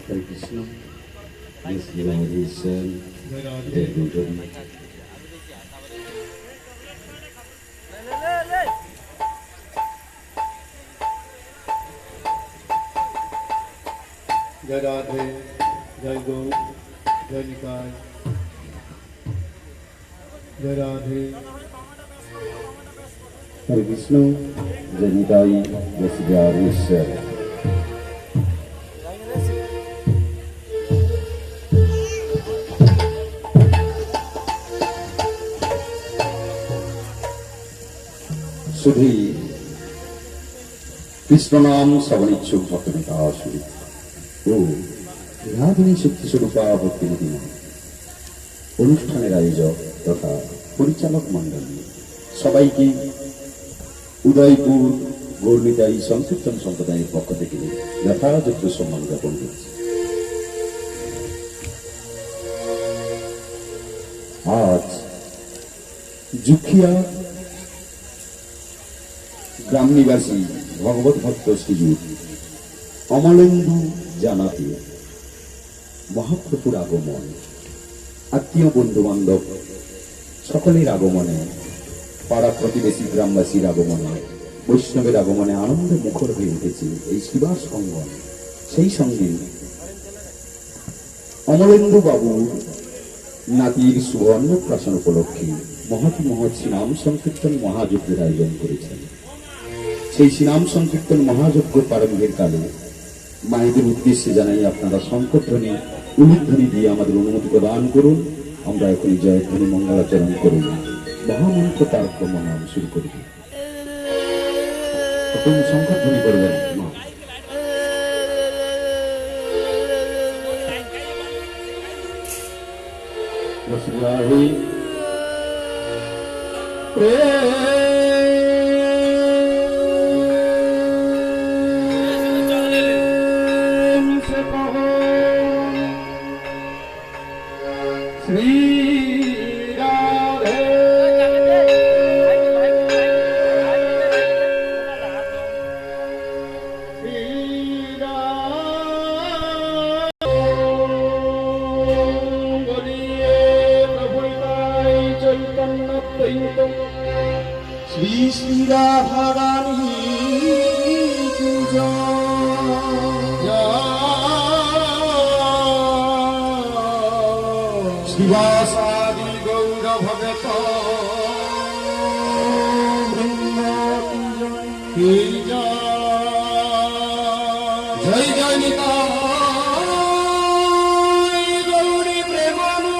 Hare Krishna. Yes, realization, everybody. जय राधे, जय गौ, जय निकाय, जय Radhe. Hare Krishna, Janitai, yes, realization. শুধুই কৃষ্ণ নাম শ্রবণিচ্ছুক ভক্তনেতা শুধু ও রাধিনী শক্তি স্বরূপা ভক্তিমতী অনুষ্ঠানের আয়োজক তথা পরিচালক মন্ডলী সবাইকে উদয়পুর গৌরনিতাই সংকীর্তন সম্প্রদায়ের পক্ষ থেকে যথাযোগ্য সম্মান জ্ঞাপন করছি। আজ জুখিয়া গ্রাম নিবাসী ভগবত ভক্ত শ্রীযুত অমলেন্দু জানাতে মহাপ্রভুর আগমন, আত্মীয় বন্ধু বান্ধব সকলের আগমনে, পাড়া প্রতিবেশী গ্রামবাসীর আগমনে, বৈষ্ণবের আগমনে আনন্দে মুখর হয়ে উঠেছে এই শিবাস অঙ্গন। সেই সঙ্গে অমলেন্দু বাবুর নাতির শুভ অন্নপ্রাশন উপলক্ষে মহৎ শ্রীনাম সংকীর্তন মহাযজ্ঞের আয়োজন করেছেন। সেই শ্রীনাম সংকীর্তন মহাযজ্ঞ প্রারম্ভের কালে মায়েদের উদ্দেশ্যে জানাই আপনারা শঙ্করধ্বনি উলুধ্বনি দিয়ে আমাদের অনুমতি প্রদান করুন। আমরা এখনই জয়ধ্বনি মঙ্গলাচরণ করুন, মহামন্ত্র তার নাম শুরু করি। তখন শঙ্করধ্বনি করবেন মা। श्री श्री राधा रानी की श्रीवासादि गौर भगत की जय जय निताय गौरी प्रेमानंदे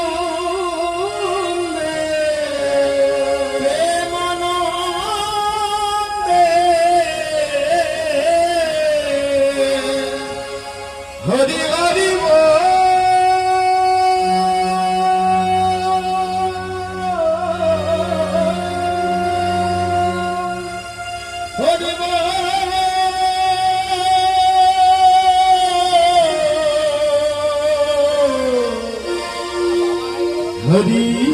हरि हरि हरि